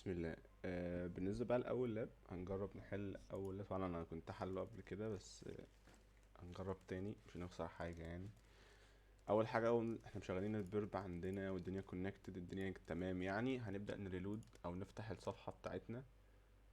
بسم الله. بالنسبة بقى لأول لاب هنجرب نحل أول لاب. طبعا أنا كنت حله قبل كده بس هنجرب تاني مش هنخسر حاجة يعني. أول حاجة، أول احنا مشغلين البرب عندنا والدنيا كونكتد، الدنيا تمام يعني. هنبدأ نريلود أو نفتح الصفحة بتاعتنا.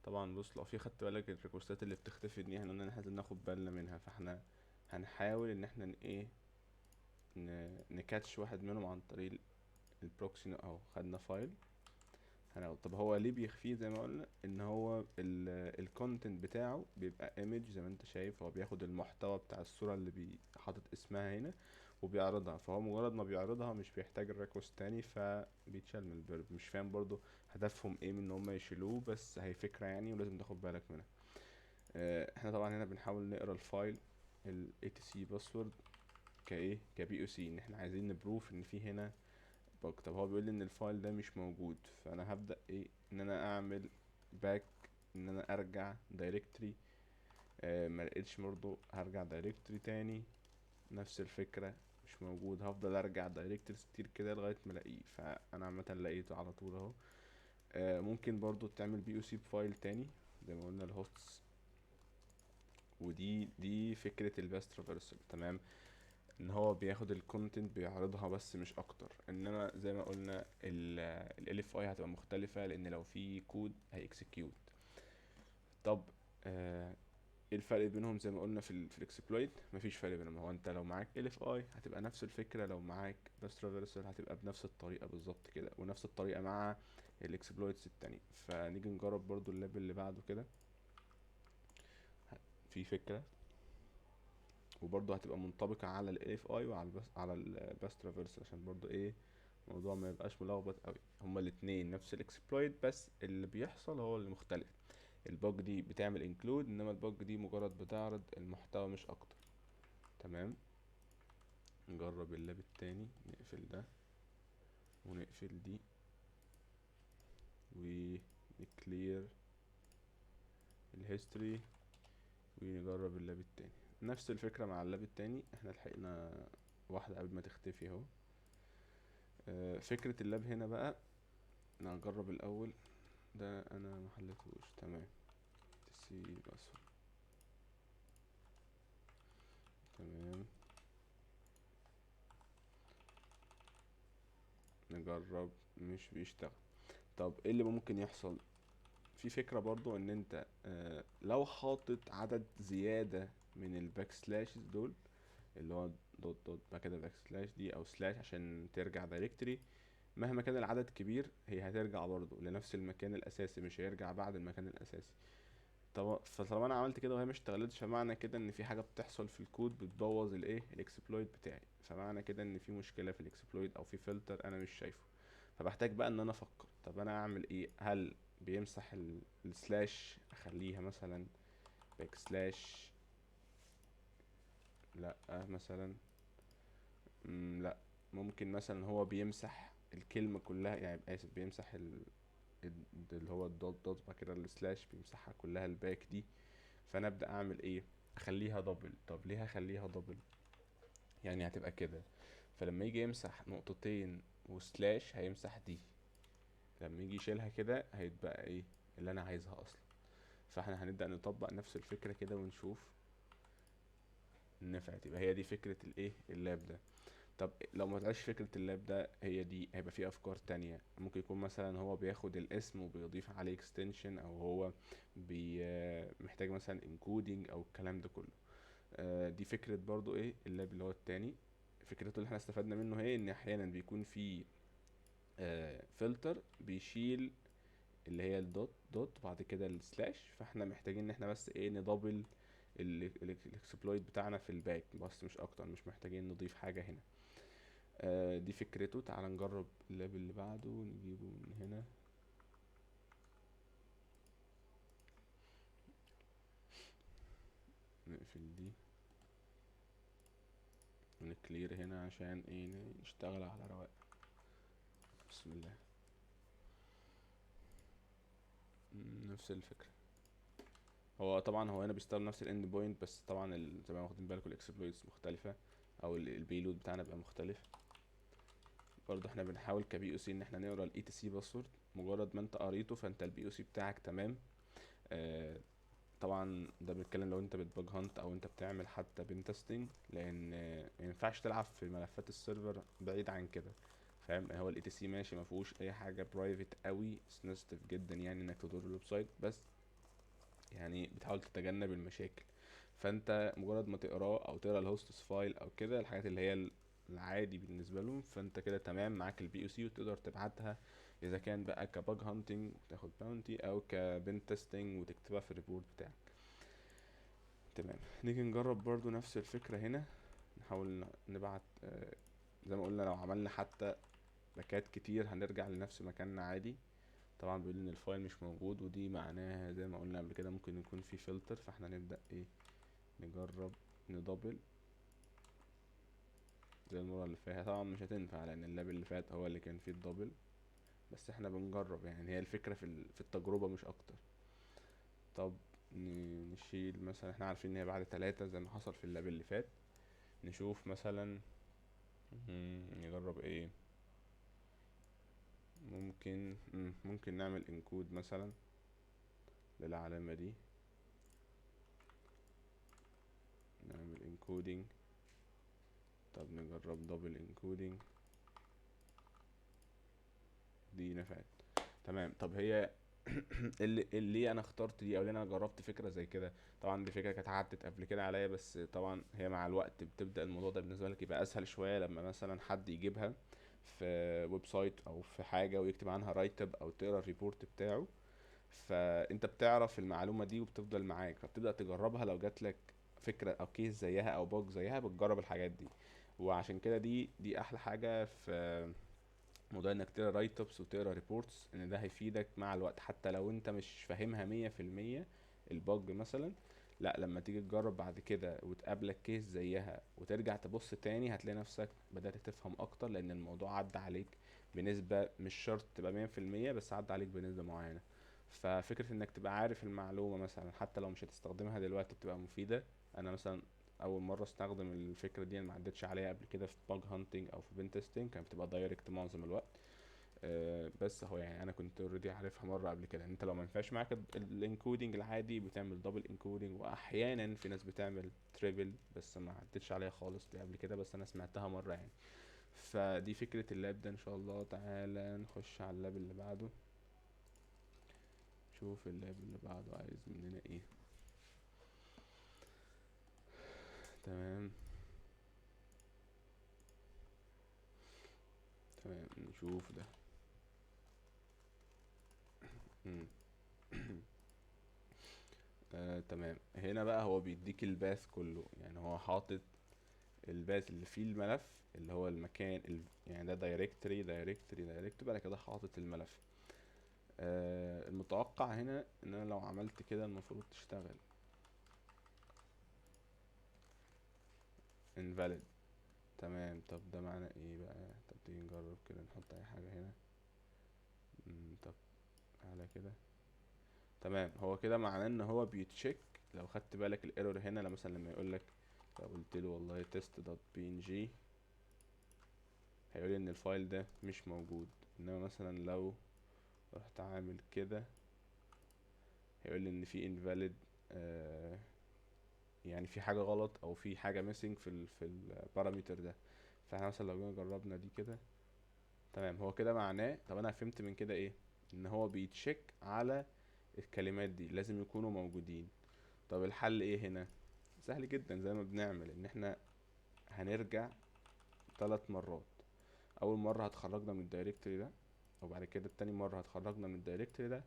طبعا بص، لو في خدت بالك الريكوستات اللي بتختفي دي، احنا قلنا إن احنا لازم ناخد بالنا منها، فاحنا هنحاول إن احنا نكاتش واحد منهم عن طريق البروكسي. أو خدنا فايل هناخد. طب هو ليه بيخفيه؟ زي ما قلنا ان هو الكونتنت بتاعه بيبقى ايمج، زي ما انت شايف هو بياخد المحتوى بتاع الصورة اللي حاطط اسمها هنا وبيعرضها. فهو مجرد ما بيعرضها مش بيحتاج الريكوست تاني، فبيتشال من البرب. مش فاهم برضو هدفهم ايه من ان هم يشيلوه، بس هي فكرة يعني ولازم تاخد بالك منها. احنا طبعا هنا بنحاول نقرا الفايل ال etc password كبي او سي، ان احنا عايزين نبروف ان في هنا بج. طب هو بيقول لي ان الفايل ده مش موجود، فانا هبدأ ان انا اعمل باك، ان انا ارجع دايركتري. ما لقيتش برضه، هرجع دايركتري تاني، نفس الفكرة، مش موجود. هفضل ارجع دايركتريز كتير كده لغاية ما الاقيه. فانا عامة لقيته على طول اهو. ممكن برضه تعمل بي او سي بفايل تاني زي ما قلنا الهوستس. ودي فكرة الباست ترافرسال، تمام. ان هو بياخد الكونتنت بيعرضها بس مش اكتر. انما زي ما قلنا ال اف اي هتبقى مختلفة، لان لو في كود هيكسكيوت. طب ايه الفرق بينهم؟ زي ما قلنا في الاكسبلويت مفيش فرق بينهم. هو انت لو معاك ال اف اي هتبقى نفس الفكرة، لو معاك بس ترافرسال هتبقى بنفس الطريقة بالظبط كده، ونفس الطريقة مع الاكسبلويتس التانية. فنيجي نجرب برضو الليفل اللي بعده كده، في فكرة وبرضه هتبقى منطبقة على ال AFI وعلى الباس ترافيرس، عشان برضه الموضوع ما يبقاش ملخبط قوي. هما الاتنين نفس الاكسبلويت، بس اللي بيحصل هو اللي مختلف. الباج دي بتعمل انكلود، انما الباج دي مجرد بتعرض المحتوى مش اكتر. تمام. نجرب اللاب التاني، نقفل ده ونقفل دي ونكلير الهيستوري ونجرب اللاب التاني. نفس الفكرة مع اللاب التاني، احنا لحقنا واحدة قبل ما تختفي اهو. فكرة اللاب هنا بقى، نجرب الأول ده. أنا محلتهوش تمام. تسي باسورد، تمام. نجرب، مش بيشتغل. طب ايه اللي ممكن يحصل؟ في فكرة برضو ان انت لو حاطط عدد زيادة من الباك سلاشز دول، اللي هو دوت دوت بعد كده باك سلاش دي او سلاش عشان ترجع دايركتري، مهما كان العدد كبير هي هترجع برضو لنفس المكان الاساسي، مش هيرجع بعد المكان الاساسي. طب فطالما انا عملت كده وهي مش اشتغلتش، فمعنى كده ان في حاجه بتحصل في الكود بتبوظ الاكسبلويت بتاعي. فمعنى كده ان في مشكله في الاكسبلويت او في فلتر انا مش شايفه. فبحتاج بقى ان انا افكر، طب انا اعمل ايه؟ هل بيمسح السلاش؟ اخليها مثلا باك سلاش؟ لا مثلا، لا. ممكن مثلا هو بيمسح الكلمه كلها، يعني اسف، بيمسح اللي هو الدوت دوت بعد كده السلاش بيمسحها كلها الباك دي. فانا ابدا اعمل ايه؟ اخليها دبل. طب ليه هخليها دبل؟ يعني هتبقى كده، فلما يجي يمسح نقطتين وسلاش هيمسح دي، لما يجي يشيلها كده هيتبقى اللي انا عايزها اصلا. فاحنا هنبدا نطبق نفس الفكره كده ونشوف نفعت. يبقى هي دي فكره اللاب ده. طب لو ما طلعش فكره اللاب ده هي دي، هيبقى في افكار تانية. ممكن يكون مثلا هو بياخد الاسم وبيضيف عليه اكستنشن، او هو محتاج مثلا انكودنج او الكلام ده كله. دي فكرة برضو اللاب اللي هو التاني. فكرته اللي احنا استفدنا منه هي ان احيانا بيكون في فلتر بيشيل اللي هي الدوت دوت وبعد كده السلاش. فاحنا محتاجين ان احنا بس ندبل الاكسبلويت بتاعنا في الباك بس، مش اكتر. مش محتاجين نضيف حاجة هنا. دي فكرته. تعال نجرب اللاب اللي بعده، نجيبه من هنا. نقفل دي ونكلير هنا عشان نشتغل على رواق. بسم الله. نفس الفكرة. هو طبعا هو هنا بيستخدم نفس الاند بوينت، بس طبعا زي ما واخدين بالكم الاكسبلويتس مختلفه، او البيلود بتاعنا بقى مختلف. برضه احنا بنحاول كبي او سي ان احنا نقرا الاي تي سي باسورد مجرد ما انت قريته فانت البي او سي بتاعك تمام. آه، طبعا ده بنتكلم لو انت بتباج هانت او انت بتعمل حتى بين تيستنج، لان ما ينفعش تلعب في ملفات السيرفر بعيد عن كده. فاهم؟ هو الاي تي سي ماشي ما فيهوش اي حاجه برايفت قوي، سنسيتيف جدا يعني انك تدور الويب سايت، بس يعني بتحاول تتجنب المشاكل. فانت مجرد ما تقراه او تقرا الهوستس فايل او كده، الحاجات اللي هي العادي بالنسبه لهم، فانت كده تمام معاك البي او سي وتقدر تبعتها. اذا كان بقى كباج هانتنج تاخد باونتي، او كبن تيستنج وتكتبها في الريبورت بتاعك. تمام. نيجي نجرب برضو نفس الفكره هنا، نحاول نبعت زي ما قلنا لو عملنا حتى باكات كتير هنرجع لنفس مكاننا عادي. طبعا بيقول ان الفايل مش موجود، ودي معناها زي ما قلنا قبل كده ممكن يكون في فلتر. فاحنا نبدأ ايه، نجرب ندبل زي المرة اللي فاتت. طبعا مش هتنفع لان اللاب اللي فات هو اللي كان فيه الدبل، بس احنا بنجرب يعني، هي الفكرة في التجربة مش اكتر. طب نشيل مثلا، احنا عارفين ان هي بعد 3 زي ما حصل في اللاب اللي فات. نشوف مثلا نجرب ايه. ممكن نعمل انكود مثلا للعلامة دي، نعمل انكودينج. طب نجرب دبل انكودينج، دي نفعت. تمام. طب هي اللي انا اخترت دي او اللي انا جربت فكره زي كده، طبعا دي فكره كانت عدت قبل كده عليا، بس طبعا هي مع الوقت بتبدا الموضوع ده بالنسبه لك يبقى اسهل شويه، لما مثلا حد يجيبها في ويب سايت او في حاجه ويكتب عنها رايت اب او تقرا الريبورت بتاعه، فانت بتعرف المعلومه دي وبتفضل معاك، فبتبدا تجربها لو جات لك فكره او كيس زيها او بوج زيها بتجرب الحاجات دي. وعشان كده دي احلى حاجه في موضوع انك تقرا رايت ابس وتقرا ريبورتس، ان ده هيفيدك مع الوقت حتى لو انت مش فاهمها 100%. البج مثلا، لا لما تيجي تجرب بعد كده وتقابلك كيس زيها وترجع تبص تاني هتلاقي نفسك بدأت تفهم اكتر، لان الموضوع عدى عليك بنسبة، مش شرط تبقى 100%، بس عدى عليك بنسبة معينة. ففكرة انك تبقى عارف المعلومة مثلا حتى لو مش هتستخدمها دلوقتي بتبقى مفيدة. انا مثلا اول مره استخدم الفكره دي، أنا ما عدتش عليها قبل كده في باج هانتنج او في بين تيستنج، كانت بتبقى دايركت معظم الوقت. بس هو يعني انا كنت اوريدي عارفها مره قبل كده، انت لو ما ينفعش معاك الانكودنج العادي بتعمل دبل انكودنج، واحيانا في ناس بتعمل تريبل، بس ما عدتش عليها خالص دي قبل كده، بس انا سمعتها مره يعني. فدي فكره اللاب ده ان شاء الله. تعالى نخش على اللاب اللي بعده، شوف اللاب اللي بعده عايز مننا ايه. تمام. تمام نشوف ده. مم. تمام. هنا بقى هو بيديك الباث كله، يعني هو حاطط الباث اللي فيه الملف، اللي هو المكان يعني ده دايركتوري دايركتوري دايركتوري، بعد كده حاطط الملف. المتوقع هنا ان انا لو عملت كده المفروض تشتغل invalid. تمام. طب ده معنى ايه بقى؟ طب تيجي نجرب كده نحط اي حاجة هنا. طب على كده تمام. هو كده معناه ان هو بيتشيك. لو خدت بالك الايرور هنا، لما مثلا لما يقولك، لو قلت له والله test.png هيقول ان الفايل ده مش موجود. انما مثلا لو رحت عامل كده هيقول لي ان في invalid، يعني في حاجه غلط او في حاجه missing في البارامتر ده. فاحنا مثلا لو جينا جربنا دي كده، تمام. هو كده معناه، طب انا فهمت من كده ايه؟ ان هو بيتشيك على الكلمات دي لازم يكونوا موجودين. طب الحل ايه هنا؟ سهل جدا، زي ما بنعمل ان احنا هنرجع 3 مرات. اول مره هتخرجنا من الدايركتوري ده، وبعد كده التاني مره هتخرجنا من الدايركتوري ده،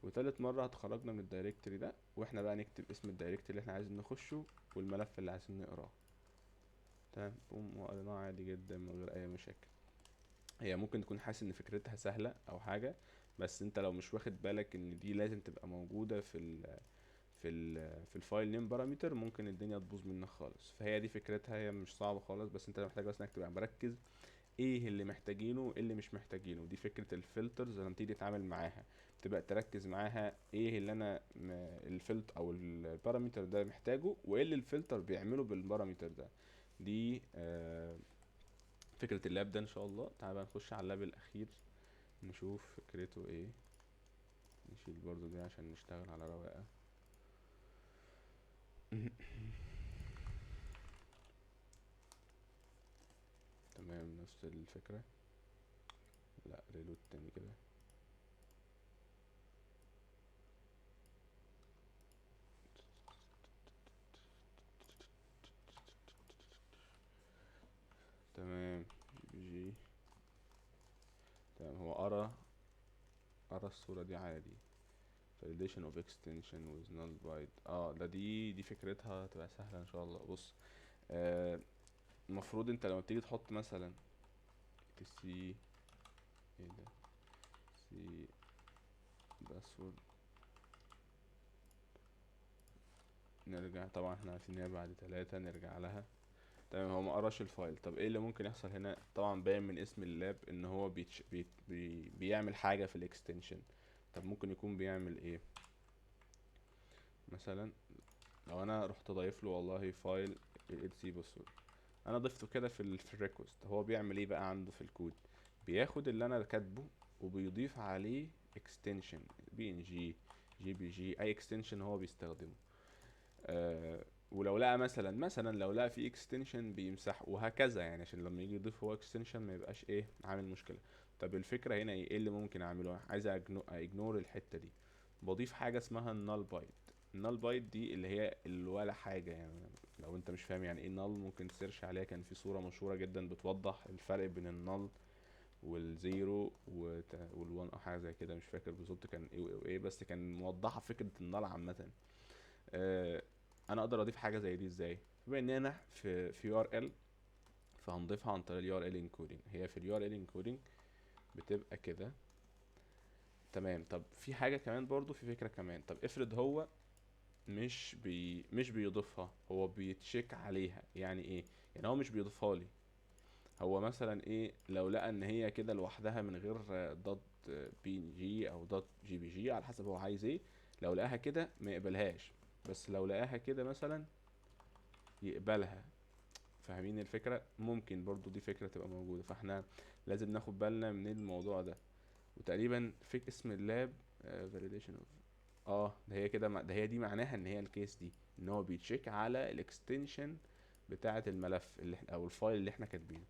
وتالت مرة هتخرجنا من الدايركتوري ده، واحنا بقى نكتب اسم الدايركتوري اللي احنا عايزين نخشه والملف اللي عايزين نقراه. تمام. بوم، وقريناه عادي جدا من غير اي مشاكل. هي ممكن تكون حاسس ان فكرتها سهلة او حاجة، بس انت لو مش واخد بالك ان دي لازم تبقى موجودة في الفايل نيم بارامتر، ممكن الدنيا تبوظ منك خالص. فهي دي فكرتها، هي مش صعبة خالص، بس انت محتاج بس انك تبقى مركز ايه اللي محتاجينه وايه اللي مش محتاجينه. دي فكرة الفلترز لما تيجي تتعامل معاها، تبقى تركز معاها ايه اللي انا الفلتر او البارامتر ده محتاجه، وايه اللي الفلتر بيعمله بالبارامتر ده. دي فكرة اللاب ده ان شاء الله. تعال بقى نخش على اللاب الاخير نشوف فكرته ايه. نشيل برضو دي عشان نشتغل على رواقة. تمام، نفس الفكرة. لا، ريلود تاني كده. تمام، جي. تمام، هو قرا الصورة دي عادي. validation of extension with null byte. ده دي فكرتها تبقى سهلة ان شاء الله. بص، آه المفروض انت لما بتيجي تحط مثلا سي، ايه ده، سي باسورد. نرجع، طبعا احنا عارفين ان هي بعد 3 نرجع لها. تمام، هو ما قراش الفايل. طب ايه اللي ممكن يحصل هنا؟ طبعا باين من اسم اللاب ان هو بيعمل حاجة في الاكستنشن. طب ممكن يكون بيعمل ايه؟ مثلا لو انا رحت ضايف له والله فايل سي باسورد، انا ضفته كده في الريكوست، هو بيعمل ايه بقى عنده في الكود؟ بياخد اللي انا كاتبه وبيضيف عليه اكستنشن بي ان جي، جي بي جي، اي اكستنشن هو بيستخدمه. ولو لقى مثلا لو لقى في اكستنشن بيمسحه وهكذا، يعني عشان لما يجي يضيف هو اكستنشن ما يبقاش ايه عامل مشكله. طب الفكره هنا ايه اللي ممكن اعمله؟ عايز اجنور الحته دي. بضيف حاجه اسمها النال بايت. النال بايت دي اللي هي ولا حاجه يعني. لو انت مش فاهم يعني ايه نال، ممكن تسيرش عليها. كان في صوره مشهوره جدا بتوضح الفرق بين النال والزيرو والوان او حاجه زي كده، مش فاكر بالظبط كان ايه وايه، بس كان موضحه فكره النال عامه. آه، انا اقدر اضيف حاجه زي دي ازاي؟ بما ان انا في يو ار ال، فهنضيفها عن طريق اليو ار ال انكودنج. هي في اليو ار ال انكودنج بتبقى كده. تمام، طب في حاجه كمان برضو، في فكره كمان. طب افرض هو مش بيضيفها، هو بيتشيك عليها. يعني ايه؟ يعني هو مش بيضيفها لي. هو مثلا ايه، لو لقى ان هي كده لوحدها من غير دوت بي ان جي او دوت جي بي جي، على حسب هو عايز ايه. لو لقاها كده ما يقبلهاش، بس لو لقاها كده مثلا يقبلها. فاهمين الفكرة؟ ممكن برضو دي فكرة تبقى موجودة، فاحنا لازم ناخد بالنا من الموضوع ده. وتقريبا في اسم اللاب validation of. ده هي كده، ده هي دي معناها ان هي الكيس دي ان هو بيتشيك على الاكستنشن بتاعة الملف اللي احنا او الفايل اللي احنا كاتبينه.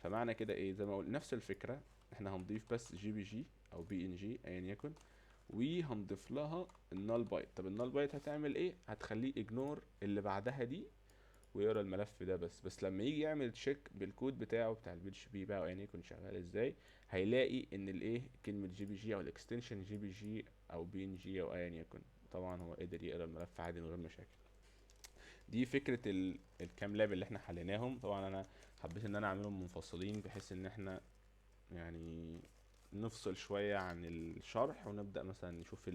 فمعنى كده ايه؟ زي ما اقول نفس الفكرة. احنا هنضيف بس جي بي جي او بي ان جي ايا يكن، وهنضيف لها النال بايت. طب النال بايت هتعمل ايه؟ هتخليه اجنور اللي بعدها دي ويقرا الملف ده بس لما يجي يعمل تشيك بالكود بتاعه بتاع البي اتش بي بقى، يعني يكون شغال ازاي، هيلاقي ان الايه كلمه جي بي جي او الاكستنشن جي بي جي او بي ان جي او ايا يكن. طبعا هو قدر يقرا الملف عادي من غير مشاكل. دي فكره الكام لاب اللي احنا حليناهم. طبعا انا حبيت ان انا اعملهم منفصلين بحيث ان احنا يعني نفصل شويه عن الشرح ونبدا مثلا نشوف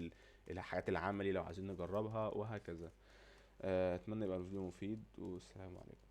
الحاجات العملي لو عايزين نجربها وهكذا. اتمنى يبقى الفيديو مفيد، والسلام عليكم.